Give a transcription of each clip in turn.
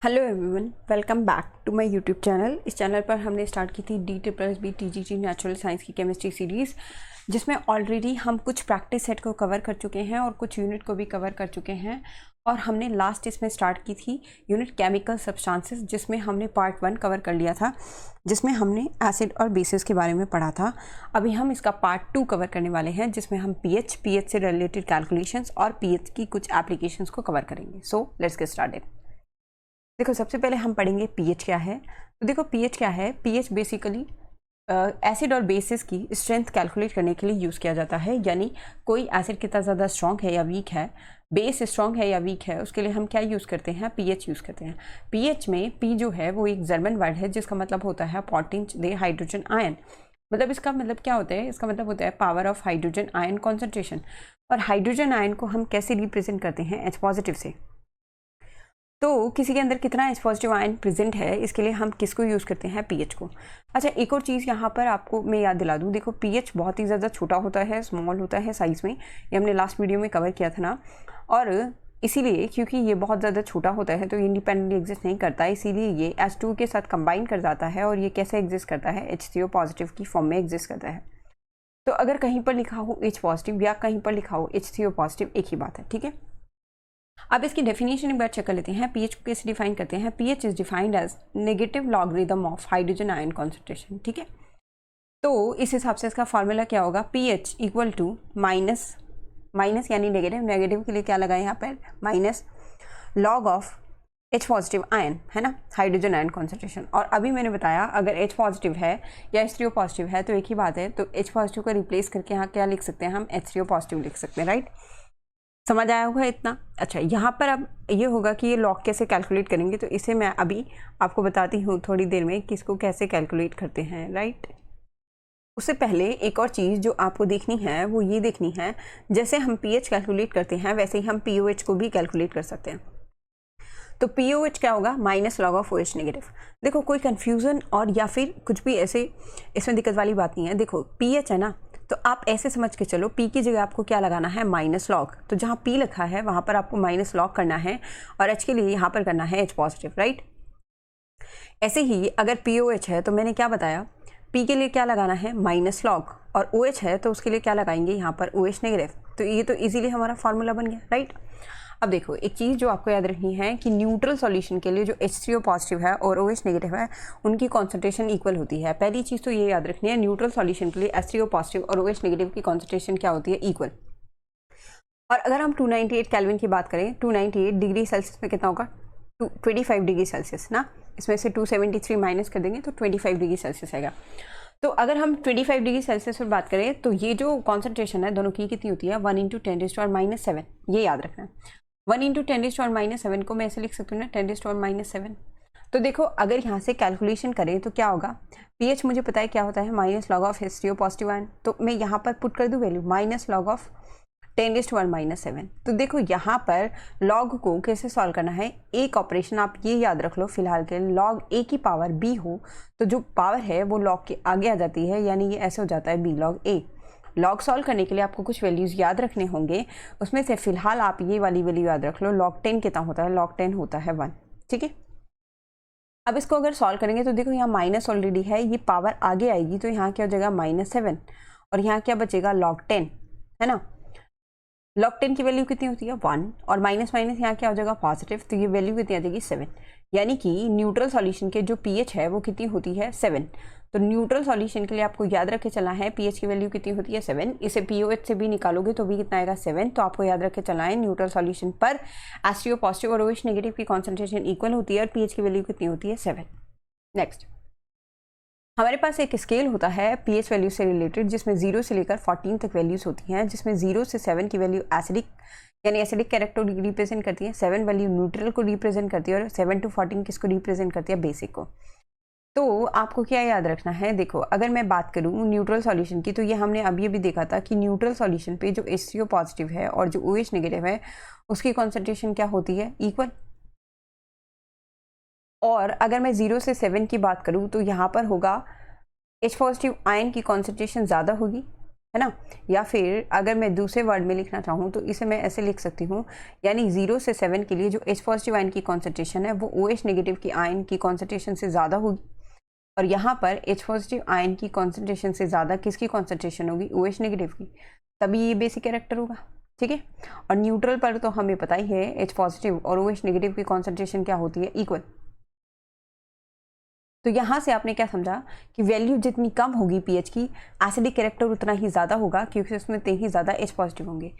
Hello everyone, welcome back to my YouTube channel. इस channel पर हमने स्टार्ट की थी DBB TGT नेचुरल साइंस की केमिस्ट्री सीरीज़, जिसमें ऑलरेडी हम कुछ प्रैक्टिस सेट को कवर कर चुके हैं और कुछ यूनिट को भी कवर कर चुके हैं। और हमने लास्ट इसमें स्टार्ट की थी यूनिट केमिकल सब्सटेंसेस, जिसमें हमने पार्ट 1 कवर कर लिया था, जिसमें हमने एसिड और बेसिस के बारे में पढ़ा था। अभी हम इसका पार्ट 2 कवर करने वाले हैं, जिसमें हम पीएच से रिलेटेड कैलकुलेशंस और पीएच की कुछ एप्लीकेशंस को कवर करेंगे। So let's get started. देखो, सबसे पहले हम पढ़ेंगे पीएच क्या है। तो देखो, पीएच क्या है। पीएच बेसिकली एसिड और बेसिस की स्ट्रेंथ कैलकुलेट करने के लिए यूज़ किया जाता है। यानी कोई एसिड कितना ज़्यादा स्ट्रॉन्ग है या वीक है, बेस स्ट्रॉन्ग है या वीक है, उसके लिए हम क्या यूज़ करते हैं, पीएच यूज़ करते हैं। पीएच में पी जो है वो एक जर्मन वर्ड है, जिसका मतलब होता है पॉटिंच दे हाइड्रोजन आयन। मतलब इसका मतलब क्या होता है, इसका मतलब होता है power of hydrogen ion concentration. और हाइड्रोजन आयन को हम कैसे रिप्रेजेंट करते हैं, H पॉजिटिव से। तो किसी के अंदर कितना H पॉजिटिव आयन प्रेजेंट है, इसके लिए हम किसको यूज़ करते हैं, पीएच को। अच्छा, एक और चीज़ यहाँ पर आपको मैं याद दिला दूँ। देखो, पीएच बहुत ही ज़्यादा छोटा होता है, स्मॉल होता है साइज़ में। ये हमने लास्ट वीडियो में कवर किया था ना। और इसीलिए क्योंकि ये बहुत ज़्यादा छोटा होता है तो ये इंडिपेंडेंटली एग्जिस्ट नहीं करता, इसीलिए ये H2 के साथ कंबाइन कर जाता है। और ये कैसे एग्जिस्ट करता है, HCO पॉजिटिव की फॉर्म में एग्जिस्ट करता है। तो अगर कहीं पर लिखा हो H पॉजिटिव या कहीं पर लिखा हो HCO पॉजिटिव, एक ही बात है, ठीक है। अब इसकी डेफिनेशन एक बार चेक कर लेते हैं। पीएच को कैसे डिफाइन करते हैं। PH is defined as negative logarithm of hydrogen ion concentration, ठीक है। तो इस हिसाब से इसका फार्मूला क्या होगा, पीएच इक्वल टू माइनस यानी नेगेटिव, नेगेटिव के लिए क्या लगा यहाँ पर, minus log of H positive ion, है ना, हाइड्रोजन आयन कॉन्सेंट्रेशन। और अभी मैंने बताया अगर H पॉजिटिव है या H3O पॉजिटिव है तो एक ही बात है। तो H पॉजिटिव को रिप्लेस करके यहाँ क्या लिख सकते हैं, हम H3O पॉजिटिव लिख सकते हैं, राइट। समझ आया होगा इतना। अच्छा, यहाँ पर अब ये होगा कि ये लॉग कैसे कैलकुलेट करेंगे, तो इसे मैं अभी आपको बताती हूँ थोड़ी देर में कि इसको कैसे कैलकुलेट करते हैं, राइट। उससे पहले एक और चीज़ जो आपको देखनी है वो ये देखनी है, जैसे हम पीएच कैलकुलेट करते हैं वैसे ही हम पीओएच को भी कैलकुलेट कर सकते हैं। तो पीओएच क्या होगा, minus log of OH negative. देखो, कोई कन्फ्यूज़न और या फिर कुछ भी ऐसे इसमें दिक्कत वाली बात नहीं है। देखो, पीएच है ना, तो आप ऐसे समझ के चलो, पी की जगह आपको क्या लगाना है, माइनस लॉग। तो जहाँ पी लिखा है वहाँ पर आपको माइनस लॉग करना है और एच के लिए यहाँ पर करना है H पॉजिटिव, राइट। ऐसे ही अगर POH है तो मैंने क्या बताया, पी के लिए क्या लगाना है, माइनस लॉग, और OH है तो उसके लिए क्या लगाएंगे, यहाँ पर OH नेगेटिव। तो ये तो इजीली हमारा फार्मूला बन गया, राइट। अब देखो, एक चीज़ जो आपको याद रखनी है कि न्यूट्रल सॉल्यूशन के लिए जो H3O पॉजिटिव है और OH नेगेटिव है, उनकी कॉन्सेंट्रेशन इक्वल होती है। पहली चीज़ तो ये याद रखनी है, न्यूट्रल सॉल्यूशन के लिए H3O पॉजिटिव और OH नेगेटिव की कॉन्सेंट्रेशन क्या होती है, इक्वल। और अगर हम 298 केल्विन की बात करें, 298 डिग्री सेल्सियस में कितना होगा, 25 डिग्री सेल्सियस ना। इसमें से 273 माइनस कर देंगे तो 25 डिग्री सेल्सियस आएगा। तो अगर हम 25 डिग्री सेल्सियस पर बात करें तो ये जो कॉन्सेंट्रेशन है दोनों की कितनी होती है, 1 × 10⁻⁷। ये याद रखना है। 1 × 10⁻⁷ को मैं ऐसे लिख सकती हूँ ना, 10⁻⁷। तो देखो, अगर यहाँ से कैलकुलेशन करें तो क्या होगा, पीएच मुझे पता है क्या होता है, minus log of H3O positive ion. तो मैं यहाँ पर पुट कर दूँ वैल्यू, माइनस लॉग ऑफ 10⁻⁷। तो देखो, यहाँ पर लॉग को कैसे सॉल्व करना है, एक ऑपरेशन आप ये याद रख लो फिलहाल के, लॉग ए की पावर बी हो तो जो पावर है वो लॉग के आगे आ जाती है, यानी ये ऐसे हो जाता है बी लॉग ए। लॉग सॉल्व करने के लिए आपको कुछ वैल्यूज़ याद रखने होंगे, उसमें से फिलहाल आप ये वाली वैल्यू याद रख लो, लॉग 10 कितना होता है, लॉग 10 होता है 1, ठीक है। अब इसको अगर सॉल्व करेंगे तो देखो, यहाँ माइनस ऑलरेडी है, ये पावर आगे आएगी तो यहाँ क्या हो जाएगा, -7, और यहाँ क्या बचेगा, लॉग 10, है ना। लॉग 10 की वैल्यू कितनी होती है, 1, और माइनस माइनस यहाँ क्या हो जाएगा, पॉजिटिव, तो ये वैल्यू कितनी आ जाएगी, 7। यानी कि न्यूट्रल सॉल्यूशन के जो पीएच है वो कितनी होती है, 7। तो न्यूट्रल सॉल्यूशन के लिए आपको याद रख के चलना है, पीएच की वैल्यू कितनी होती है, 7। इसे पीओएच से भी निकालोगे तो भी कितना आएगा, 7। तो आपको याद रख के चलना है, न्यूट्रल सॉल्यूशन पर H3O पॉजिटिव और OH नेगेटिव की कॉन्सेंट्रेशन इक्वल होती है और पीएच की वैल्यू कितनी होती है, 7। नेक्स्ट, हमारे पास एक स्केल होता है पीएच वैल्यू से रिलेटेड, जिसमें 0 से लेकर 14 तक वैल्यूज होती हैं, जिसमें 0 से 7 की वैल्यू एसिडिक यानी एसिडिक कैरेक्टर को रिप्रेजेंट करती है, 7 वैल्यू न्यूट्रल को रिप्रेजेंट करती है और 7 to 14 किसको रिप्रेजेंट करती है, बेसिक को। तो आपको क्या याद रखना है, देखो, अगर मैं बात करूँ न्यूट्रल सॉल्यूशन की, तो ये हमने अभी अभी देखा था कि न्यूट्रल सॉल्यूशन पे जो H3O पॉजिटिव है और जो OH नेगेटिव है उसकी कॉन्सेंट्रेशन क्या होती है, इक्वल। और अगर मैं 0 से 7 की बात करूँ तो यहाँ पर होगा H पॉजिटिव आयन की कॉन्सेंट्रेशन ज़्यादा होगी है ना। या फिर अगर मैं दूसरे वर्ड में लिखना चाहूँ तो इसे मैं ऐसे लिख सकती हूँ, यानी 0 से 7 के लिए जो H पॉजिटिव आयन की कॉन्सेंट्रेशन है वो OH नेगेटिव की आयन की कॉन्सेंट्रेशन से ज़्यादा होगी, और यहाँ पर H पॉजिटिव आयन की कॉन्सेंट्रेशन से ज़्यादा किसकी कॉन्सेंट्रेशन होगी, OH नेगेटिव की, तभी ये बेसिक कैरेक्टर होगा। ठीक है। और न्यूट्रल पर तो हमें पता ही है H पॉजिटिव और OH नेगेटिव की कॉन्सेंट्रेशन क्या होती है, इक्वल। तो यहाँ से आपने क्या समझा कि वैल्यू जितनी कम होगी पीएच की, एसिडिक कैरेक्टर उतना ही ज़्यादा होगा, क्योंकि उसमें उतने ही ज़्यादा H पॉजिटिव होंगे।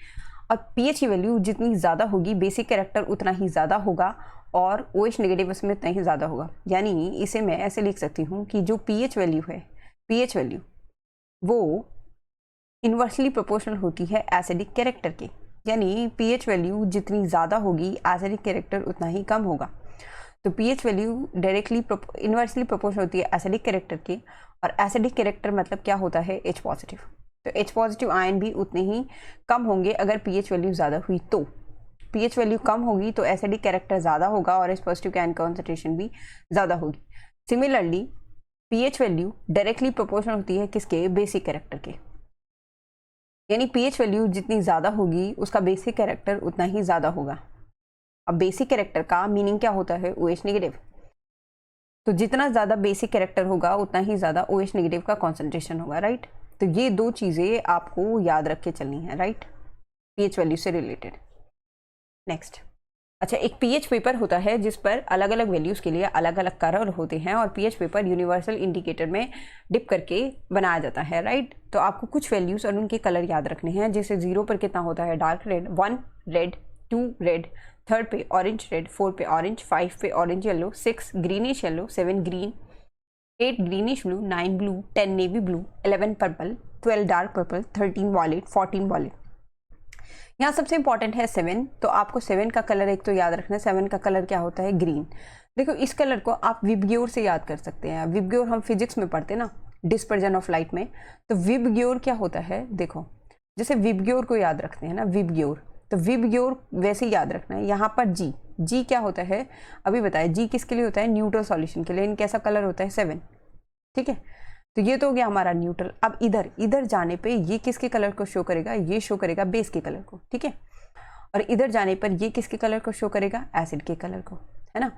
और पीएच की वैल्यू जितनी ज़्यादा होगी, बेसिक कैरेक्टर उतना ही ज़्यादा होगा, और OH नेगेटिव उसमें उतना ही ज़्यादा होगा। यानी इसे मैं ऐसे लिख सकती हूँ कि जो पीएच वैल्यू है, पीएच वैल्यू वो इन्वर्सली प्रोपोर्शनल होती है एसिडिक कैरेक्टर के। यानी पीएच वैल्यू जितनी ज़्यादा होगी, एसिडिक कैरेक्टर उतना ही कम होगा। तो pH value directly inversely proportional होती है एसिडिक कैरेक्टर की, और एसिडिक कैरेक्टर मतलब क्या होता है, H पॉजिटिव। तो H पॉजिटिव आयन भी उतने ही कम होंगे अगर पीएच वैल्यू ज़्यादा हुई। तो पीएच वैल्यू कम होगी तो एसिडिक कैरेक्टर ज़्यादा होगा और H पॉजिटिव आयन कॉन्सेंट्रेशन भी ज़्यादा होगी। Similarly pH value directly proportional होती है किसके, बेसिक कैरेक्टर के। यानी पीएच वैल्यू जितनी ज़्यादा होगी उसका बेसिक कैरेक्टर उतना ही ज़्यादा होगा। अब बेसिक कैरेक्टर का मीनिंग क्या होता है, OH नेगेटिव। तो जितना ज़्यादा बेसिक कैरेक्टर होगा उतना ही ज़्यादा OH नेगेटिव का कॉन्सेंट्रेशन होगा, राइट। तो ये दो चीज़ें आपको याद रख के चलनी है, राइट, पीएच वैल्यू से रिलेटेड। नेक्स्ट, अच्छा, एक पीएच पेपर होता है जिस पर अलग अलग वैल्यूज़ के लिए अलग अलग कलर होते हैं, और पीएच पेपर यूनिवर्सल इंडिकेटर में डिप करके बनाया जाता है, राइट। तो आपको कुछ वैल्यूज़ और उनके कलर याद रखने हैं, जैसे 0 पर कितना होता है, डार्क रेड, 1 रेड, 2 रेड, 3 पे ऑरेंज रेड, 4 पे ऑरेंज, 5 पे orange yellow, 6 greenish yellow, 7 green, 8 greenish blue, 9 blue, 10 navy blue, 11 purple, 12 dark purple, 13 wallet, 14 wallet. यहाँ सबसे इंपॉर्टेंट है 7। तो आपको 7 का कलर एक तो याद रखना है, 7 का कलर क्या होता है, ग्रीन। देखो इस कलर को आप विबग्योर से याद कर सकते हैं। विबग्योर हम फिजिक्स में पढ़ते ना, डिस्पर्जन ऑफ लाइट में। तो विबग्योर क्या होता है, देखो जैसे विबग्योर को याद रखते हैं ना, विबग्योर, तो विबग्योर वैसे ही याद रखना है। यहाँ पर जी क्या होता है, अभी बताया, जी किसके लिए होता है, न्यूट्रल सॉल्यूशन के लिए। इन कैसा कलर होता है, 7। ठीक है, तो ये तो हो गया हमारा न्यूट्रल। अब इधर जाने पे ये किसके कलर को शो करेगा, ये शो करेगा बेस के कलर को। ठीक है, और इधर जाने पर ये किसके कलर को शो करेगा, एसिड के कलर को, है ना।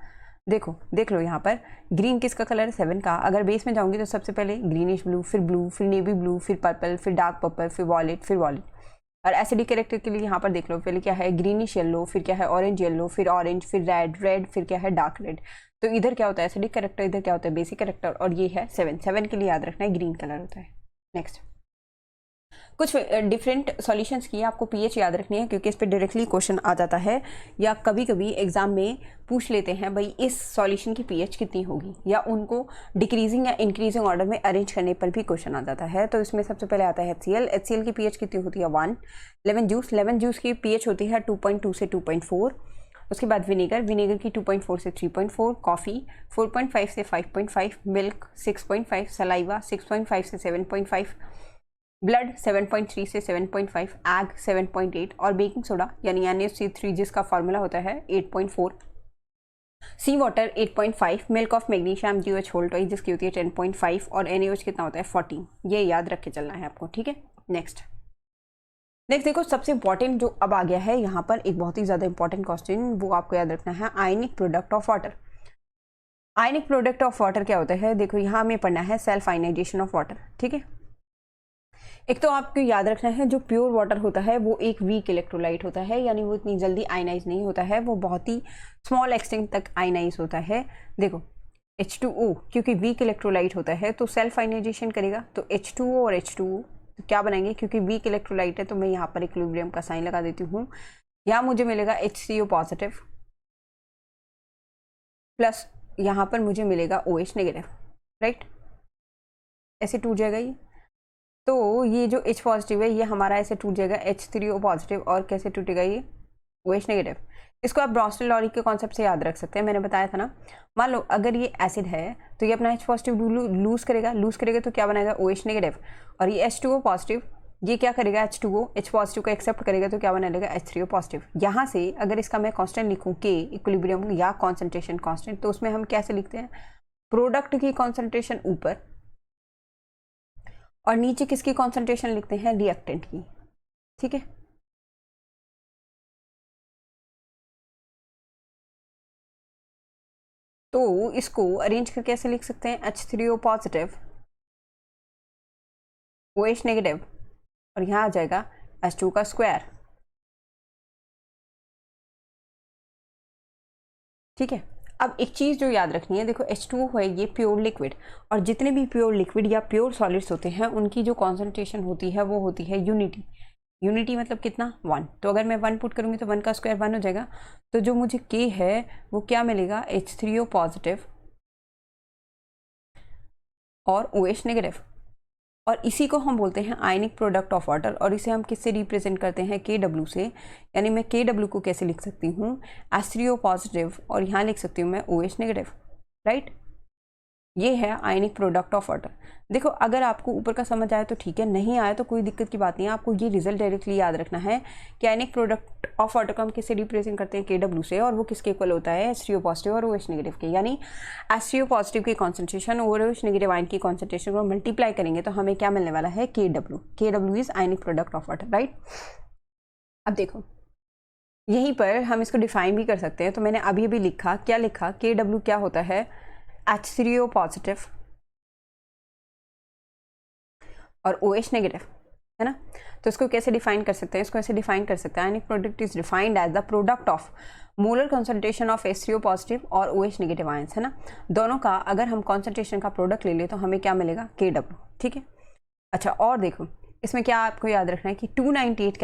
देख लो यहाँ पर ग्रीन किसका कलर है, 7 का। अगर बेस में जाऊंगी तो सबसे पहले ग्रीनिश ब्लू, फिर नेवी ब्लू, फिर पर्पल, फिर डार्क पर्पल, फिर वॉलेट, फिर वॉलेट। और एसिडिक कैरेक्टर के लिए यहाँ पर देख लो, पहले क्या है, ग्रीनिश येलो, फिर क्या है, ऑरेंज येलो, फिर ऑरेंज, फिर रेड, फिर क्या है, डार्क रेड। तो इधर क्या होता है, एसिडिक कैरेक्टर, इधर क्या होता है, बेसिक कैरेक्टर, और ये है 7 के लिए याद रखना है, ग्रीन कलर होता है। नेक्स्ट, कुछ डिफरेंट सॉल्यूशंस की आपको पीएच याद रखनी है, क्योंकि इस पर डायरेक्टली क्वेश्चन आ जाता है, या कभी कभी एग्जाम में पूछ लेते हैं भाई इस सॉल्यूशन की पीएच कितनी होगी, या उनको डिक्रीजिंग या इंक्रीजिंग ऑर्डर में अरेंज करने पर भी क्वेश्चन आ जाता है। तो इसमें सबसे पहले आता है HCl की पीएच कितनी होती है, 1। लेमन जूस की पीएच होती है 2.2 से 2.4। उसके बाद विनेगर की 2.4 से 3.4, कॉफ़ी 4.5 से 5.5, मिल्क 6.5, सलाइवा 6.5 से 7.5, ब्लड 7.3 से 7.5, एग 7.8, और बेकिंग सोडा यानी NaCO3 जिसका फॉर्मूला होता है 8.4, sea water 8.5, milk of magnesium MgOH whole twice जिसकी होती है 10.5, और NaOH कितना होता है 14। ये याद रख के चलना है आपको, ठीक है। नेक्स्ट देखो सबसे इंपॉर्टेंट जो अब आ गया है यहाँ पर, एक बहुत ही ज़्यादा इंपॉर्टेंट क्वेश्चन, वो आपको याद रखना है, ionic product of water. Ionic product of water क्या होता है, देखो यहाँ हमें पढ़ना है सेल्फ आयनाइजेशन ऑफ वाटर। ठीक है, एक तो आपको याद रखना है जो प्योर वाटर होता है वो एक वीक इलेक्ट्रोलाइट होता है, यानी वो इतनी जल्दी आयनाइज नहीं होता है, वो बहुत ही स्मॉल एक्सटेंट तक आयनाइज होता है। देखो H2O क्योंकि वीक इलेक्ट्रोलाइट होता है तो सेल्फ आयनाइजेशन करेगा, तो H2O और H2O तो क्या बनाएंगे, क्योंकि वीक इलेक्ट्रोलाइट है तो मैं यहाँ पर इक्विलिब्रियम का साइन लगा देती हूँ। यहाँ मुझे मिलेगा HCO पॉजिटिव प्लस यहाँ पर मुझे मिलेगा OH नेगेटिव, राइट, ऐसे टूट जाएगा ये। तो ये जो H पॉजिटिव है ये हमारा ऐसे टूट जाएगा H3O पॉजिटिव, और कैसे टूटेगा ये, OH नेगेटिव। इसको आप ब्रॉन्स्टल-लॉरी के कॉन्सेप्ट से याद रख सकते हैं, मैंने बताया था ना। मान लो अगर ये एसिड है तो ये अपना H पॉजिटिव लूज करेगा तो क्या बनाएगा, OH नेगेटिव, और ये H2O पॉजिटिव ये क्या करेगा, H2O H पॉजिटिव को एक्सेप्ट करेगा तो क्या बना लेगा, H3O पॉजिटिव। यहाँ से अगर इसका मैं कांस्टेंट लिखूँ K इक्विलिब्रियम या कॉन्सेंट्रेशन कांस्टेंट, तो उसमें हम कैसे लिखते हैं, प्रोडक्ट की कॉन्सेंट्रेशन ऊपर और नीचे किसकी कॉन्सेंट्रेशन लिखते हैं, रिएक्टेंट की, ठीक है। तो इसको अरेंज करके कैसे लिख सकते हैं, H3O पॉजिटिव OH नेगेटिव और यहाँ आ जाएगा H2 का स्क्वायर, ठीक है। अब एक चीज़ जो याद रखनी है, देखो H2O है ये प्योर लिक्विड, और जितने भी प्योर लिक्विड या प्योर सॉलिड्स होते हैं उनकी जो कॉन्सेंट्रेशन होती है वो होती है यूनिटी। यूनिटी मतलब कितना, 1। तो अगर मैं 1 पुट करूँगी तो 1 का स्क्वायर 1 हो जाएगा। तो जो मुझे K है वो क्या मिलेगा, H3O पॉजिटिव और OH नेगेटिव, और इसी को हम बोलते हैं आयनिक प्रोडक्ट ऑफ वाटर, और इसे हम किससे रिप्रेजेंट करते हैं, KW से। यानी मैं KW को कैसे लिख सकती हूँ, H3O पॉजिटिव और यहाँ लिख सकती हूँ मैं OH नेगेटिव, राइट। ये है आयनिक प्रोडक्ट ऑफ वाटर। देखो अगर आपको ऊपर का समझ आए तो ठीक है, नहीं आए तो कोई दिक्कत की बात नहीं है, आपको ये रिजल्ट डायरेक्टली याद रखना है कि आयनिक प्रोडक्ट ऑफ वाटर को हम किससे रिप्रेजेंट करते हैं, KW से, और वो किसके इक्वल होता है, H3O पॉजिटिव और OH नेगेटिव के। यानी H3O पॉजिटिव की कॉन्सेंट्रेशन और OH नेगेटिव आयन की कॉन्सेंट्रेशन को मल्टीप्लाई करेंगे तो हमें क्या मिलने वाला है, KW। KW is ionic product of water, right. अब देखो यहीं पर हम इसको डिफाइन भी कर सकते हैं, तो मैंने अभी अभी लिखा, क्या लिखा, KW क्या होता है, H3O पॉजिटिव और OH नेगेटिव, है ना। तो इसको कैसे डिफाइन कर सकते हैं, इसको ऐसे डिफाइन कर सकते हैं, ionic product is defined as the product of molar concentration of H3O positive और OH नेगेटिव आयंस, है ना। दोनों का अगर हम कॉन्सेंट्रेशन का प्रोडक्ट ले ले तो हमें क्या मिलेगा, KW, ठीक है। अच्छा और देखो इसमें क्या आपको याद रखना है कि 298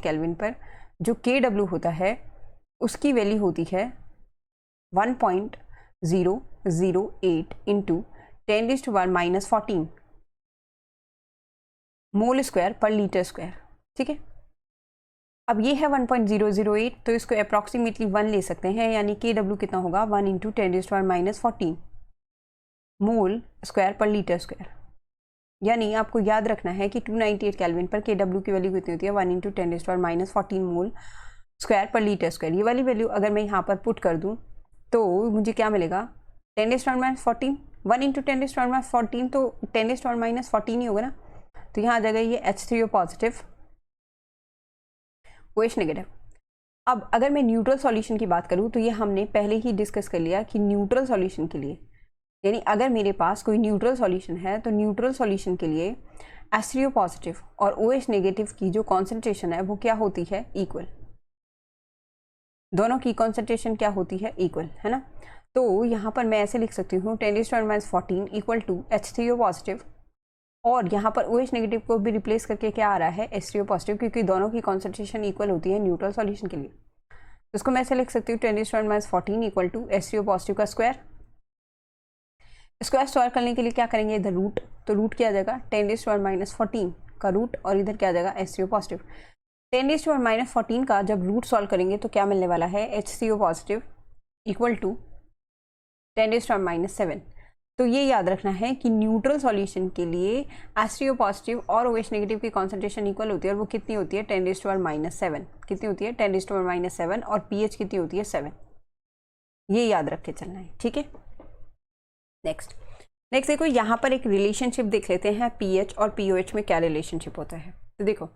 केल्विन पर जो KW होता है उसकी वैल्यू होती है 1.008 इंटू 10⁻⁻14 मोल स्क्वायर पर लीटर स्क्वायर, ठीक है। अब ये है 1.008, तो इसको अप्रॉक्सीमेटली 1 ले सकते हैं, यानी KW कितना होगा, 1 इंटू 10⁻⁻14 मोल स्क्वायर पर लीटर स्क्वायर। यानी आपको याद रखना है कि 298 केल्विन पर KW की वैल्यू कितनी होती है, 1 इंटू 10⁻⁻14 मोल स्क्वायर पर लीटर स्क्वायर। ये वाली वैल्यू अगर मैं यहाँ पर पुट कर दूँ तो मुझे क्या मिलेगा, 10⁻14, 1 इंटू 10⁻14 तो 10⁻14 ही होगा ना। तो यहाँ आ जाएगा ये H3O पॉजिटिव OH नेगेटिव। अब अगर मैं न्यूट्रल सॉल्यूशन की बात करूँ तो ये हमने पहले ही डिस्कस कर लिया कि न्यूट्रल सॉल्यूशन के लिए, यानी अगर मेरे पास कोई न्यूट्रल सॉल्यूशन है तो न्यूट्रल सॉल्यूशन के लिए H3O पॉजिटिव और OH नेगेटिव की जो कॉन्सेंट्रेशन है वो क्या होती है, इक्वल। दोनों की कॉन्सेंट्रेशन क्या होती है, इक्वल, है ना। तो यहाँ पर मैं ऐसे लिख सकती हूँ 10⁻14 इक्वल टू H3O पॉजिटिव, और यहाँ पर OH नेगेटिव को भी रिप्लेस करके क्या आ रहा है, H3O पॉजिटिव, क्योंकि दोनों की कॉन्सेंट्रेशन इक्वल होती है न्यूट्रल सॉल्यूशन के लिए। तो इसको मैं ऐसे लिख सकती हूँ 10⁻14 इक्वल टू H3O पॉजिटिव का स्क्वायर। स्क्वायर सॉल्व करने के लिए क्या करेंगे, इधर रूट, तो रूट क्या आ जाएगा, 10⁻14 का रूट, और इधर क्या आ जाएगा, H3O पॉजिटिव। 10⁻14 का जब रूट सॉल्व करेंगे तो क्या मिलने वाला है, H3O पॉजिटिव इक्वल टू 10⁻7। तो ये याद रखना है कि न्यूट्रल सॉल्यूशन के लिए H3O पॉजिटिव और OH नेगेटिव की कॉन्सेंट्रेशन इक्वल होती है, और वो कितनी होती है, 10⁻7। कितनी होती है, 10⁻7, और pH कितनी होती है, 7। ये याद रख के चलना है, ठीक है। नेक्स्ट देखो यहाँ पर एक रिलेशनशिप देख लेते हैं, pH और pOH में क्या रिलेशनशिप होता है। तो देखो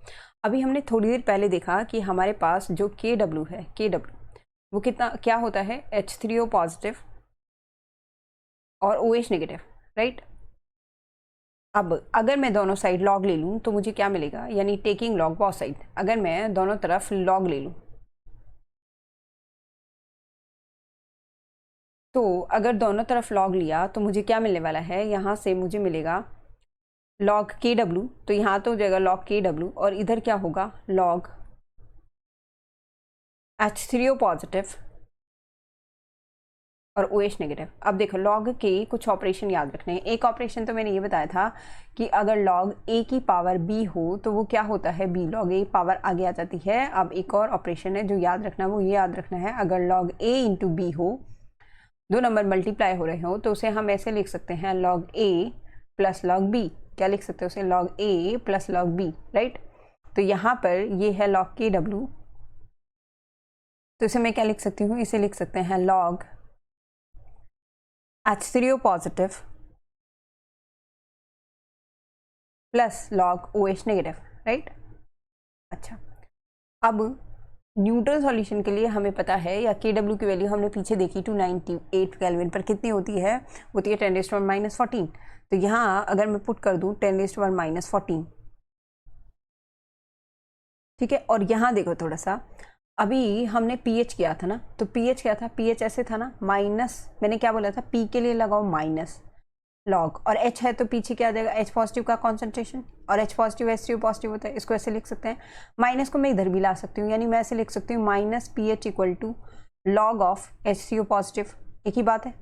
अभी हमने थोड़ी देर पहले देखा कि हमारे पास जो KW है, KW वो कितना क्या होता है, H3O पॉजिटिव और OH नेगेटिव, राइट। अब अगर मैं दोनों साइड लॉग ले लूँ तो मुझे क्या मिलेगा, यानी टेकिंग लॉग बोथ साइड, अगर मैं दोनों तरफ लॉग ले लूँ तो अगर दोनों तरफ लॉग लिया तो मुझे क्या मिलने वाला है, यहाँ से मुझे मिलेगा लॉग KW, तो यहाँ तो हो जाएगा लॉग KW, और इधर क्या होगा, लॉग H3O पॉजिटिव और OH नेगेटिव। अब देखो लॉग के कुछ ऑपरेशन याद रखने हैं। एक ऑपरेशन तो मैंने ये बताया था कि अगर लॉग A की पावर B हो तो वो क्या होता है, B लॉग A पावर आगे आ जाती है। अब एक और ऑपरेशन है जो याद रखना, वो ये याद रखना है, अगर लॉग A इंटू B हो, दो नंबर मल्टीप्लाई हो रहे हो, तो उसे हम ऐसे लिख सकते हैं log A plus log B। क्या लिख सकते हैं उसे, log A plus log B, right. तो यहाँ पर ये है लॉग KW, तो इसे मैं क्या लिख सकती हूँ, इसे लिख सकते हैं log H3O positive plus log OH negative, right. अच्छा, अब न्यूट्रल सॉल्यूशन के लिए हमें पता है, या KW की वैल्यू हमने पीछे देखी 298 केल्विन पर कितनी होती है, 10⁻⁻14। तो यहाँ अगर मैं पुट कर दूँ 10⁻⁻14, ठीक है। और यहाँ देखो थोड़ा सा, अभी हमने pH किया था ना, तो pH क्या था, pH ऐसे था ना, माइनस, मैंने क्या बोला था, P के लिए लगाओ माइनस लॉग, और H है तो पीछे क्या आ जाएगा, H पॉजिटिव का कॉन्सेंट्रेशन, और H पॉजिटिव H3O पॉजिटिव होता है, इसको ऐसे लिख सकते हैं। माइनस को मैं इधर भी ला सकती हूँ, यानी मैं ऐसे लिख सकती हूँ minus pH equal to log of H3O positive, एक ही बात है।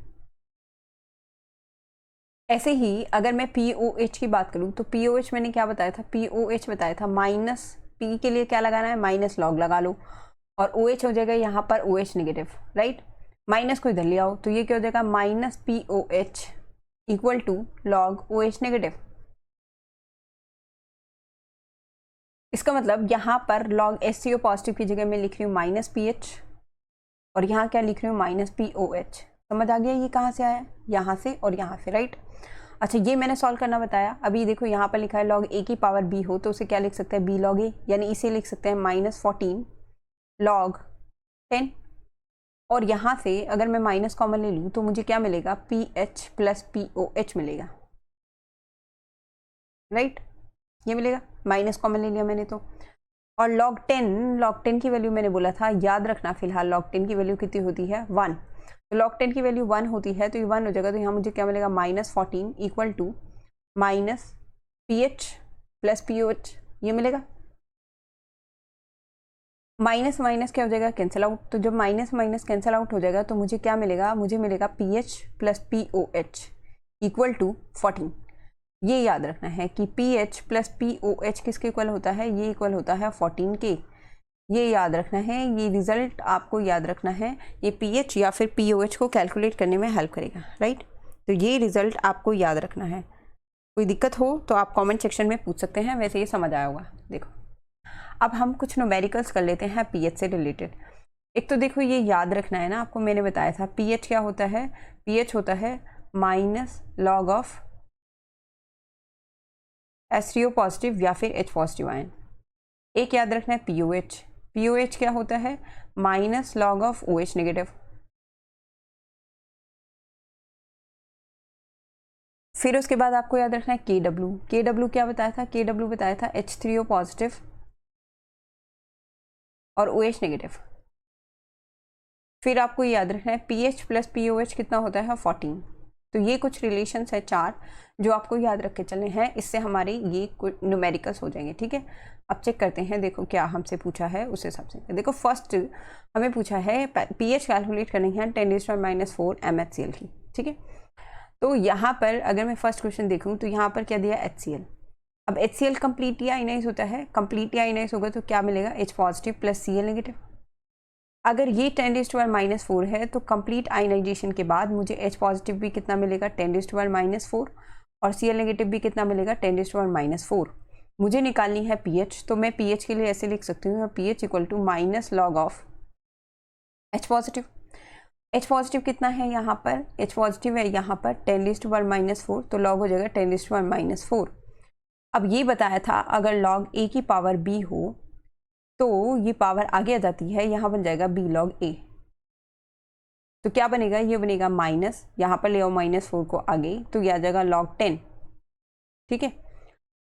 ऐसे ही अगर मैं POH की बात करूँ तो POH मैंने क्या बताया था, POH बताया था माइनस, P के लिए क्या लगाना है, माइनस लॉग लगा लो, और OH हो जाएगा यहाँ पर OH नेगेटिव, राइट। माइनस को इधर ले आओ तो ये क्या हो जाएगा, minus POH equal to log OH negative. इसका मतलब यहाँ पर लॉग HCO पॉजिटिव की जगह मैं लिख रही हूँ माइनस PH, और यहाँ क्या लिख रही हूँ, माइनस POH। समझ आ गया ये कहाँ से आया, यहाँ से और यहाँ से, राइट। अच्छा, ये मैंने सॉल्व करना बताया। अभी देखो यहाँ पर लिखा है लॉग A की पावर B हो तो उसे क्या लिख सकते हैं, B log A, यानी इसे लिख सकते हैं -14 log 10। और यहाँ से अगर मैं माइनस कॉमन ले लूँ तो मुझे क्या मिलेगा, PH प्लस POH मिलेगा, राइट। ये मिलेगा, माइनस कॉमन ले लिया मैंने तो। और log 10 की वैल्यू मैंने बोला था, याद रखना फिलहाल log 10 की वैल्यू कितनी होती है, 1। तो log 10 की वैल्यू 1 होती है तो ये 1 हो जाएगा, तो यहाँ मुझे क्या मिलेगा, -14 equal to minus PH plus POH, ये मिलेगा। माइनस माइनस क्या हो जाएगा, कैंसिल आउट। तो जब माइनस माइनस कैंसिल आउट हो जाएगा तो मुझे क्या मिलेगा, मुझे मिलेगा PH plus POH equal to 14। ये याद रखना है कि PH प्लस POH किसके इक्वल होता है, ये इक्वल होता है 14 के। ये याद रखना है, ये रिजल्ट आपको याद रखना है, ये PH या फिर POH को कैलकुलेट करने में हेल्प करेगा, राइट। तो ये रिजल्ट आपको याद रखना है। कोई दिक्कत हो तो आप कमेंट सेक्शन में पूछ सकते हैं, वैसे ये समझ आया होगा। देखो अब हम कुछ न्यूमेरिकल्स कर लेते हैं PH से रिलेटेड। एक तो देखो ये याद रखना है ना, आपको मैंने बताया था PH क्या होता है, PH होता है minus log of H3O positive या फिर H पॉजिटिव आयन। एक याद रखना है POH क्या होता है, minus log of OH negative. फिर उसके बाद आपको याद रखना है KW क्या बताया था, KW बताया था H3O पॉजिटिव और OH नेगेटिव। फिर आपको याद रखना है PH प्लस POH कितना होता है, 14। तो ये कुछ रिलेशंस है 4 जो आपको याद रख के चलने हैं, इससे हमारे ये कुछ न्यूमेरिकल्स हो जाएंगे, ठीक है। अब चेक करते हैं, देखो क्या हमसे पूछा है उस हिसाब से। देखो फर्स्ट हमें पूछा है PH कैलकुलेट करनी है 10⁻⁻4 MHCl की, ठीक है। तो यहाँ पर अगर मैं फर्स्ट क्वेश्चन देखूँ तो यहाँ पर क्या दिया, HCl। अब HCl कंप्लीटली आयनाइज होता है, कंप्लीटली आयनाइज होगा तो क्या मिलेगा, H positive plus Cl negative. अगर ये 10⁻⁻4 है तो कंप्लीट आयनाइजेशन के बाद मुझे H पॉजिटिव भी कितना मिलेगा, 10⁻⁻4, और Cl नेगेटिव भी कितना मिलेगा, 10⁻⁻4। मुझे निकालनी है PH, तो मैं PH के लिए ऐसे लिख सकती हूँ, PH equal to minus log of H positive. H positive कितना है यहाँ पर, H पॉजिटिव है यहाँ पर 10⁻⁻4, तो लॉग हो जाएगा 10⁻⁻4। अब ये बताया था अगर लॉग A की पावर B हो तो ये पावर आगे आ जाती है, यहाँ बन जाएगा B log A। तो क्या बनेगा, ये बनेगा माइनस, यहाँ पर ले आओ -4 को आगे, तो ये आ जाएगा log 10, ठीक है।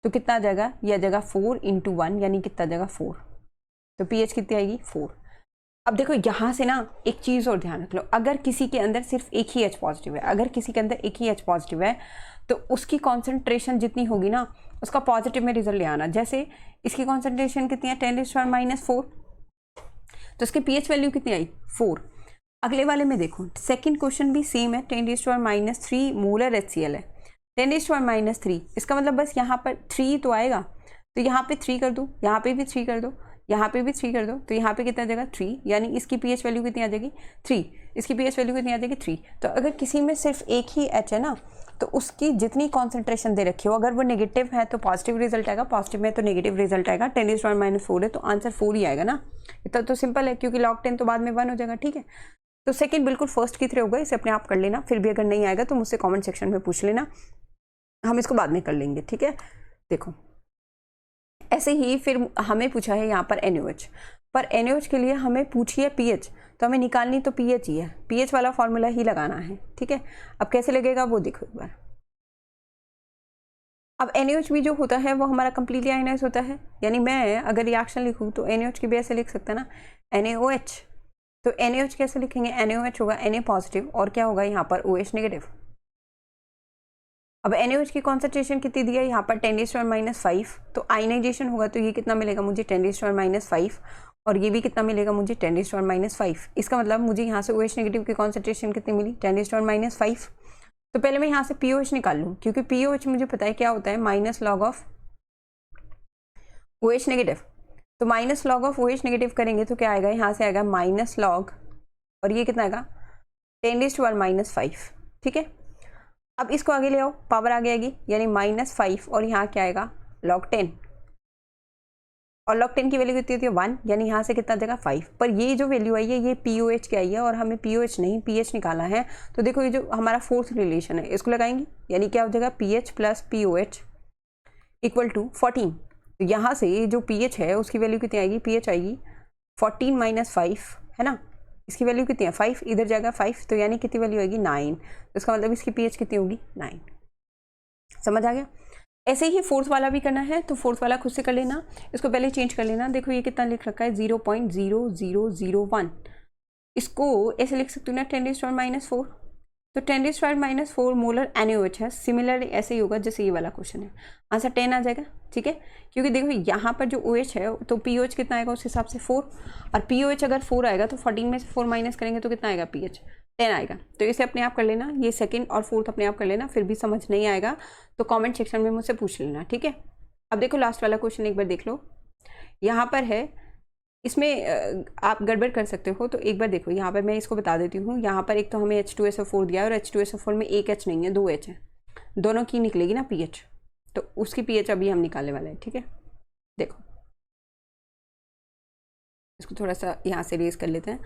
तो कितना आ जाएगा, ये आ जाएगा 4 × 1, यानी कितना आ जाएगा 4। तो PH कितनी आएगी, 4। अब देखो यहाँ से ना एक चीज़ और ध्यान रख लो, अगर किसी के अंदर सिर्फ एक ही H पॉजिटिव है, अगर किसी के अंदर एक ही H पॉजिटिव है तो उसकी कॉन्सेंट्रेशन जितनी होगी ना उसका पॉजिटिव में रिजल्ट ले आना। जैसे इसकी कॉन्सेंट्रेशन कितनी है, 10⁻⁻4, तो इसकी PH वैल्यू कितनी आई, 4। अगले वाले में देखो सेकंड क्वेश्चन भी सेम है, 10⁻³ मोलर HCl है, 10⁻3। इसका मतलब बस यहाँ पर 3 तो आएगा, तो यहाँ पे 3 कर दो, यहाँ पे भी 3 कर दो, यहाँ पे भी 3 कर दो, तो यहाँ पे कितना आ जाएगा 3, यानी इसकी PH वैल्यू कितनी आ जाएगी 3, इसकी PH वैल्यू कितनी आ जाएगी 3। तो अगर किसी में सिर्फ एक ही H है ना तो उसकी जितनी कॉन्सेंट्रेशन दे रखी हो, अगर वो नेगेटिव है तो पॉजिटिव रिजल्ट आएगा, पॉजिटिव में तो नेगेटिव रिजल्ट आएगा। 10⁻⁻4 है तो आंसर 4 ही आएगा ना, इतना तो सिंपल है, क्योंकि log 10 तो बाद में 1 हो जाएगा, ठीक है। तो सेकंड बिल्कुल फर्स्ट की तरह होगा, इसे अपने आप कर लेना, फिर भी अगर नहीं आएगा तो मुझसे कमेंट सेक्शन में पूछ लेना, हम इसको बाद में कर लेंगे, ठीक है। देखो ऐसे ही फिर हमें पूछा है यहाँ पर NaOH, पर NaOH के लिए हमें पूछी है pH, तो हमें निकालनी तो pH ही है, pH वाला फॉर्मूला ही लगाना है, ठीक है। अब कैसे लगेगा वो देखो एक बार। अब NaOH भी जो होता है वो हमारा कंप्लीटली आयनाइज होता है, यानी मैं अगर रिएक्शन लिखूँ तो NaOH की भी ऐसे लिख सकता ना, NaOH। तो NaOH कैसे लिखेंगे, NaOH होगा Na पॉजिटिव और क्या होगा यहाँ पर OH नेगेटिव। अब NaOH की कॉन्सेंट्रेशन कितनी दी है यहाँ पर 10⁻⁵, तो आयनाइजेशन होगा तो ये कितना मिलेगा मुझे 10⁻⁵, और ये भी कितना मिलेगा मुझे 10⁻⁵। इसका मतलब मुझे यहाँ से OH नेगेटिव की कॉन्सेंट्रेशन कितनी मिली 10⁻⁵। तो पहले मैं यहाँ से POH निकाल लूँ, क्योंकि POH मुझे पता है क्या होता है minus log of OH negative. तो minus log of OH negative करेंगे तो क्या आएगा, यहाँ से आएगा माइनस लॉग, और ये कितना आएगा 10⁻⁵, ठीक है। अब इसको आगे ले आओ, पावर आगे आएगी, यानी -5, और यहाँ क्या आएगा log 10, और log 10 की वैल्यू कितनी होती है 1, यानी यहाँ से कितना देगा 5। पर ये जो वैल्यू आई है ये POH की आई है, और हमें POH नहीं pH निकालना है। तो देखो ये जो हमारा फोर्थ रिलेशन है इसको लगाएंगे, यानी क्या हो जाएगा pH plus POH equal to 14। तो यहाँ से जो pH है उसकी वैल्यू कितनी आएगी, pH आएगी 14 - 5, है ना। इसकी वैल्यू कितनी है 5, इधर जाएगा 5, तो यानी कितनी वैल्यू आएगी 9। तो इसका मतलब इसकी pH कितनी होगी 9। समझ आ गया। ऐसे ही फोर्थ वाला भी करना है, तो फोर्थ वाला खुद से कर लेना, इसको पहले चेंज कर लेना। देखो ये कितना लिख रखा है 0.0001, इसको ऐसे लिख सकते हो ना 10⁻⁴। तो 10⁻⁴ मोलर NaOH है। सिमिलर ऐसे ही होगा जैसे ये वाला क्वेश्चन है, आंसर 10 आ जाएगा, ठीक है। क्योंकि देखो यहाँ पर जो OH है तो POH कितना आएगा उस हिसाब से 4, और POH अगर 4 आएगा तो 14 में से 4 माइनस करेंगे तो कितना आएगा pH 10 आएगा। तो इसे अपने आप कर लेना, ये सेकंड और फोर्थ अपने आप कर लेना। फिर भी समझ नहीं आएगा तो कमेंट सेक्शन में मुझसे पूछ लेना, ठीक है। अब देखो लास्ट वाला क्वेश्चन एक बार देख लो, यहाँ पर है, इसमें आप गड़बड़ कर सकते हो। तो एक बार देखो यहाँ पर मैं इसको बता देती हूँ। यहाँ पर एक तो हमें H2SO4 दिया है, और H2SO4 में एक H नहीं है 2 H है, दोनों की निकलेगी ना pH, तो उसकी pH अभी हम निकालने वाले हैं, ठीक है। देखो इसको थोड़ा सा यहाँ से रेज कर लेते हैं,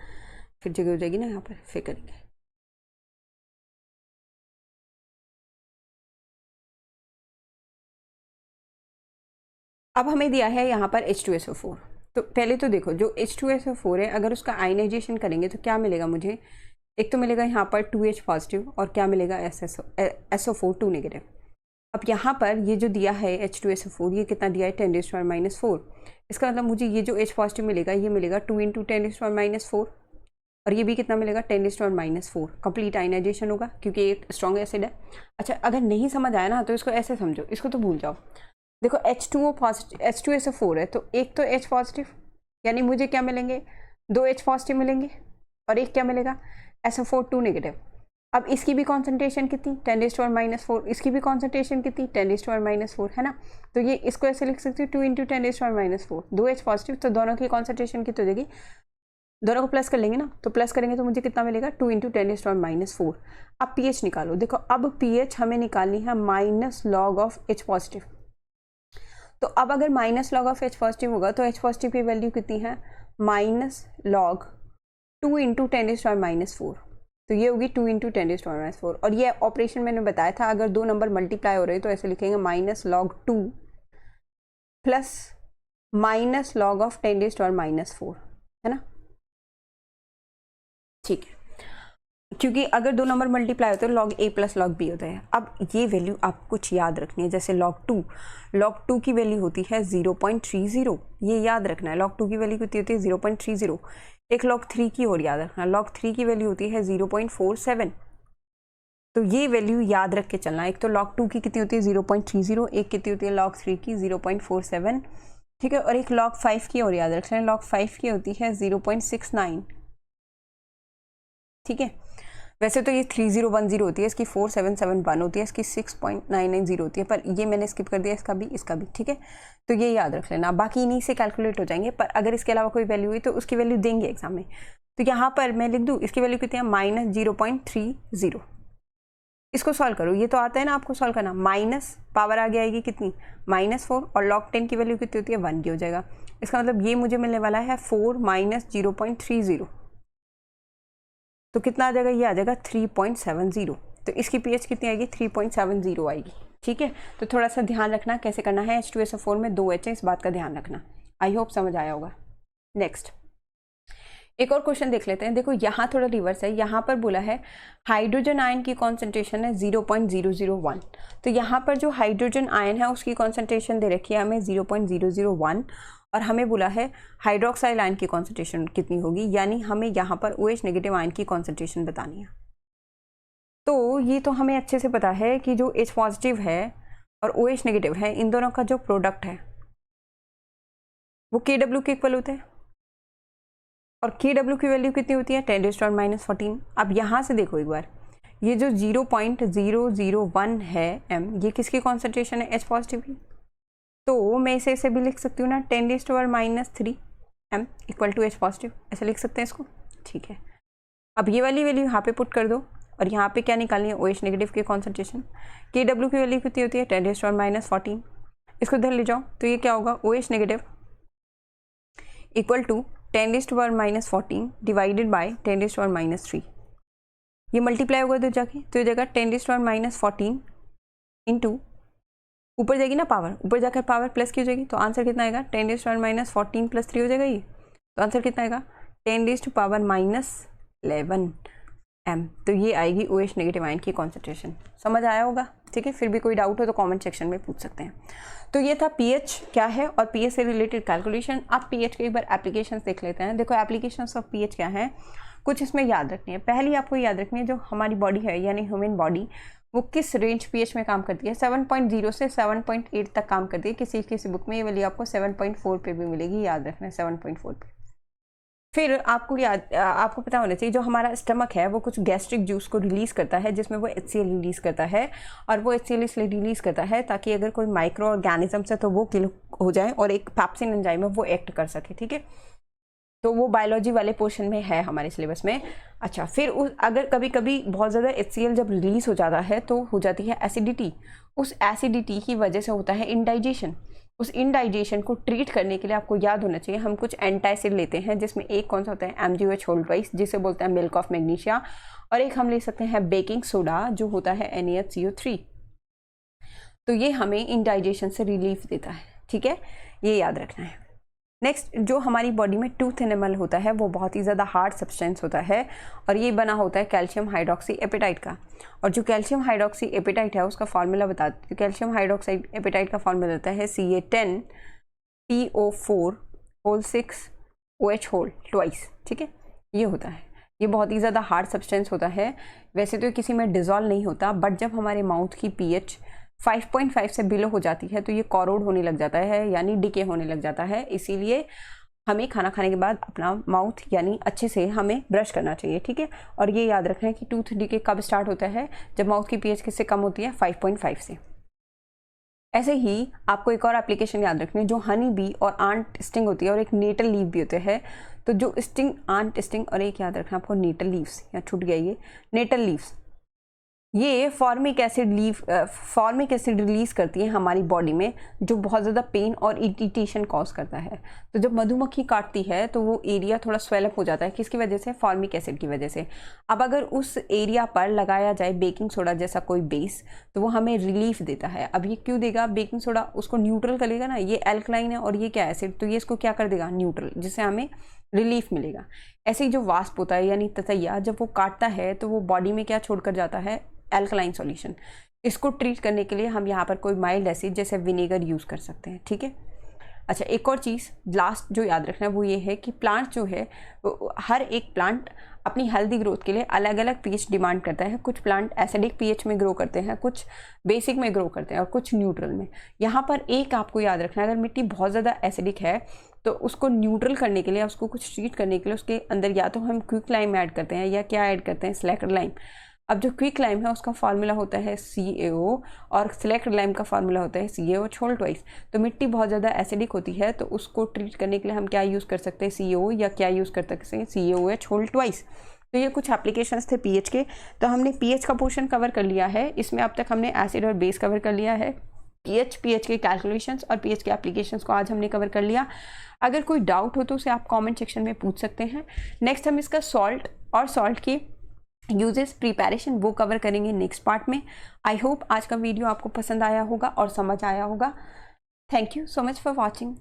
फिर जगह हो जाएगी ना यहाँ पर, फिर करेंगे। अब हमें दिया है यहाँ पर H2SO4। तो पहले तो देखो जो H2SO4 है अगर उसका आयनाइजेशन करेंगे तो क्या मिलेगा मुझे, एक तो मिलेगा यहाँ पर 2H पॉजिटिव, और क्या मिलेगा SO4 2 नेगेटिव। अब यहाँ पर ये जो दिया है H2SO4 ये कितना दिया है 10⁻⁴। इसका मतलब मुझे ये जो H पॉजिटिव मिलेगा ये मिलेगा 2 × 10⁻⁴, और ये भी कितना मिलेगा 10⁻⁴। कंप्लीट आयनाइजेशन होगा क्योंकि एक स्ट्रॉन्ग एसिड है। अच्छा अगर नहीं समझ आया ना तो इसको ऐसे समझो, इसको तो भूल जाओ। देखो H2O पॉजिटिव H2SO4 है, तो एक तो H पॉजिटिव, यानी मुझे क्या मिलेंगे 2 H पॉजिटिव मिलेंगे, और एक क्या मिलेगा SO4 2 नेगेटिव। अब इसकी भी कॉन्सेंट्रेशन कितनी 10⁻⁴, इसकी भी कॉन्सेंट्रेशन कितनी 10⁻⁴, है ना। तो ये इसको ऐसे लिख सकते हो 2 × 10⁻⁴, 2 H पॉजिटिव, तो दोनों की कॉन्सेंट्रेशन कितनी हो जाएगी, दोनों को प्लस कर लेंगे ना, तो प्लस करेंगे तो मुझे कितना मिलेगा 2 × 10⁻⁴। अब pH निकालो। देखो अब pH हमें निकालनी है minus log of H positive. तो अब अगर minus log of H positive होगा तो H पॉजिटिव की वैल्यू कितनी है माइनस लॉग 2 × 10⁻⁴, तो ये होगी 2 × 10⁻⁴। और ये ऑपरेशन मैंने बताया था, अगर दो नंबर मल्टीप्लाई हो रहे हैं तो ऐसे लिखेंगे minus log 2 plus minus log of 10⁻⁴, है ना, ठीक है। क्योंकि अगर दो नंबर मल्टीप्लाई होते हैं log A plus log B होता है। अब ये वैल्यू आपको कुछ याद रखनी है, जैसे log 2 की वैल्यू होती है 0.30, ये याद रखना है। log 2 की वैल्यू कितनी होती है 0.30। एक log 3 की और याद रखना, log 3 की वैल्यू होती है 0.47। तो ये वैल्यू याद रख के चलना। एक तो log 2 की कितनी होती है 0.30, एक कितनी होती है log 3 की 0.47, ठीक है। और एक log 5 की और याद रख लें, log 5 की होती है 0.69, ठीक है। वैसे तो ये 3010 होती है, इसकी 4771 होती है, इसकी 6.990 होती है, पर ये मैंने स्किप कर दिया, इसका भी, ठीक है। तो ये याद रख लेना, बाकी इन्हीं से कैलकुलेट हो जाएंगे। पर अगर इसके अलावा कोई वैल्यू हुई तो उसकी वैल्यू देंगे एग्जाम में। तो यहाँ पर मैं लिख दूँ इसकी वैल्यू कितनी है -0.30। इसको सॉल्व करो, ये तो आता है ना आपको सॉल्व करना। माइनस पावर आगे आएगी कितनी -4, और log 10 की वैल्यू कितनी होती है 1 की हो जाएगा। इसका मतलब ये मुझे मिलने वाला है 4 - 0.30, तो कितना आ जाएगा, ये आ जाएगा 3.70। तो इसकी pH कितनी आएगी 3.70 आएगी, ठीक है, तो थोड़ा सा ध्यान रखना कैसे करना है। H2SO4 में 2 H है, इस बात का ध्यान रखना। आई होप समझ आया होगा। नेक्स्ट एक और क्वेश्चन देख लेते हैं। देखो यहाँ थोड़ा रिवर्स है, यहाँ पर बोला है हाइड्रोजन आयन की कॉन्सेंट्रेशन है 0.001। तो यहाँ पर जो हाइड्रोजन आयन है उसकी कॉन्सेंट्रेशन दे रखी है हमें 0.001 और हमें बोला है हाइड्रोक्साइल आयन की कॉन्सेंट्रेशन कितनी होगी, यानी हमें यहाँ पर OH नेगेटिव आयन की कॉन्सेंट्रेशन बतानी है। तो ये तो हमें अच्छे से पता है कि जो H पॉजिटिव है और OH नेगेटिव है, इन दोनों का जो प्रोडक्ट है वो KW के इक्वल होता है और KW की वैल्यू कितनी होती है 10⁻⁻14। अब यहाँ से देखो एक बार, ये जो 0.001 है m, ये किसकी कॉन्सेंट्रेशन है H पॉजिटिव की। तो मैं इसे ऐसे भी लिख सकती हूँ ना 10⁻³ m equal to H positive, ऐसे लिख सकते हैं इसको। ठीक है, अब ये वाली वैल्यू यहाँ पे पुट कर दो और यहाँ पे क्या निकालनी है OH नेगेटिव की कॉन्सेंट्रेशन। KW की वैल्यू कितनी होती है 10⁻⁻14, इसको इधर ले जाओ तो ये क्या होगा OH negative equal to 10⁻⁻14 divided by 10⁻³ ये मल्टीप्लाई होगा तो जाके, तो ये जगह 10⁻14 इंटू ऊपर जाएगी ना पावर, ऊपर जाकर पावर प्लस की हो जाएगी, तो आंसर कितना आएगा 10⁻14 + 3 हो जाएगा ये, तो आंसर कितना आएगा 10⁻11 m। तो ये आएगी OH नेगेटिव आयन की कॉन्सेंट्रेशन। समझ आया होगा। ठीक है, फिर भी कोई डाउट हो तो कमेंट सेक्शन में पूछ सकते हैं। तो ये था pH क्या है और pH से रिलेटेड कैलकुलेशन। अब pH के एक बार एप्लीकेशंस देख लेते हैं। देखो एप्लीकेशंस ऑफ pH क्या है, कुछ इसमें याद रखनी है। पहली आपको याद रखनी है जो हमारी बॉडी है यानी ह्यूमन बॉडी, वो किस रेंज pH में काम करती है। 7.0 से 7.8 तक काम करती है। किसी किसी बुक में ये वैल्यू आपको 7.4 पे भी मिलेगी, याद रखना है 7.4 पे। फिर आपको पता होना चाहिए जो हमारा स्टमक है वो कुछ गैस्ट्रिक जूस को रिलीज़ करता है, जिसमें वो HCl रिलीज़ करता है। और वो HCl इसलिए रिलीज़ करता है ताकि अगर कोई माइक्रो ऑर्गेनिज्म है तो वो किल हो जाए और एक पैप्सिन एंजाइम है वो एक्ट कर सके। ठीक है, तो वो बायोलॉजी वाले पोर्शन में है हमारे सिलेबस में। अच्छा, फिर अगर कभी कभी बहुत ज़्यादा HCl जब रिलीज़ हो जाता है तो हो जाती है एसिडिटी। उस एसिडिटी की वजह से होता है इंडाइजेशन। उस इंडाइजेशन को ट्रीट करने के लिए आपको याद होना चाहिए हम कुछ एंटासिड लेते हैं, जिसमें एक कौन सा होता है MgOH होल ट्वाइस, जिसे बोलते हैं मिल्क ऑफ मैग्नीशिया, और एक हम ले सकते हैं बेकिंग सोडा जो होता है NaHCO3। तो ये हमें इंडाइजेशन से रिलीफ देता है। ठीक है, ये याद रखना है। नेक्स्ट, जो हमारी बॉडी में टूथ एनिमल होता है वो बहुत ही ज़्यादा हार्ड सब्सटेंस होता है और ये बना होता है कैल्शियम हाइड्रोक्सी एपेटाइट का। और जो कैल्शियम हाइड्रोक्सी एपेटाइट है उसका फार्मूला बता दें। कैल्शियम हाइड्रोक्साइड एपेटाइट का फार्मूला होता है Ca10PO4 whole 6 OH whole twice. ठीक है, ये होता है। ये बहुत ही ज़्यादा हार्ड सब्सटेंस होता है। वैसे तो किसी में डिज़ोल्व नहीं होता, बट जब हमारे माउथ की pH 5.5 से बिलो हो जाती है तो ये कॉरोड होने लग जाता है, यानी डिके होने लग जाता है। इसीलिए हमें खाना खाने के बाद अपना माउथ यानी अच्छे से हमें ब्रश करना चाहिए। ठीक है, और ये याद रखना है कि टूथ डिके कब स्टार्ट होता है, जब माउथ की pH किससे कम होती है 5.5 से। ऐसे ही आपको एक और एप्लीकेशन याद रखनी है, जो हनी बी और आंट स्टिंग होती है और एक नेटल लीव भी होते हैं। तो जो स्टिंग, आंट स्टिंग और एक याद रखना आपको नेटल लीव्स, या छूट गया ये नेटल लीव्स, ये फॉर्मिक एसिड रिलीज़ करती है हमारी बॉडी में, जो बहुत ज़्यादा पेन और इरिटेशन कॉज करता है। तो जब मधुमक्खी काटती है तो वो एरिया थोड़ा स्वेलअप हो जाता है, किसकी वजह से, फॉर्मिक एसिड की वजह से। अब अगर उस एरिया पर लगाया जाए बेकिंग सोडा जैसा कोई बेस तो वो हमें रिलीफ देता है। अब ये क्यों देगा, बेकिंग सोडा उसको न्यूट्रल करेगा ना, ये एल्कलाइन है और ये क्या एसिड, तो ये इसको क्या कर देगा, न्यूट्रल, जिससे हमें रिलीफ मिलेगा। ऐसे ही जो वास्प होता है यानी ततैया, जब वो काटता है तो वो बॉडी में क्या छोड़कर जाता है, एल्कलाइन सॉल्यूशन। इसको ट्रीट करने के लिए हम यहाँ पर कोई माइल्ड एसिड जैसे विनेगर यूज़ कर सकते हैं। ठीक है, अच्छा, एक और चीज़ लास्ट जो याद रखना है वो ये है कि प्लांट जो है, हर एक प्लांट अपनी हेल्दी ग्रोथ के लिए अलग अलग pH डिमांड करता है। कुछ प्लांट एसिडिक pH में ग्रो करते हैं, कुछ बेसिक में ग्रो करते हैं और कुछ न्यूट्रल में। यहाँ पर एक आपको याद रखना है, अगर मिट्टी बहुत ज़्यादा एसिडिक है तो उसको न्यूट्रल करने के लिए, उसको कुछ ट्रीट करने के लिए उसके अंदर या तो हम क्विक लाइम ऐड करते हैं या क्या ऐड करते हैं, स्लैक्ड लाइम। अब जो क्विक लाइम है उसका फार्मूला होता है CaO और स्लैक्ड लाइम का फार्मूला होता है CaOH होल ट्वाइस। तो मिट्टी बहुत ज़्यादा एसिडिक होती है तो उसको ट्रीट करने के लिए हम क्या यूज़ कर सकते हैं, CaO, या क्या यूज़ कर सकते हैं, CaOH होल ट्वाइस। तो ये कुछ एप्लीकेशंस थे pH के। तो हमने pH का पोर्शन कवर कर लिया है। इसमें अब तक हमने एसिड और बेस कवर कर लिया है। pH के कैलकुलेशंस और pH के एप्लीकेशंस को आज हमने कवर कर लिया। अगर कोई डाउट हो तो उसे आप कमेंट सेक्शन में पूछ सकते हैं। नेक्स्ट हम इसका सॉल्ट और सॉल्ट की यूजेस, प्रिपरेशन वो कवर करेंगे नेक्स्ट पार्ट में। आई होप आज का वीडियो आपको पसंद आया होगा और समझ आया होगा। Thank you so much for watching.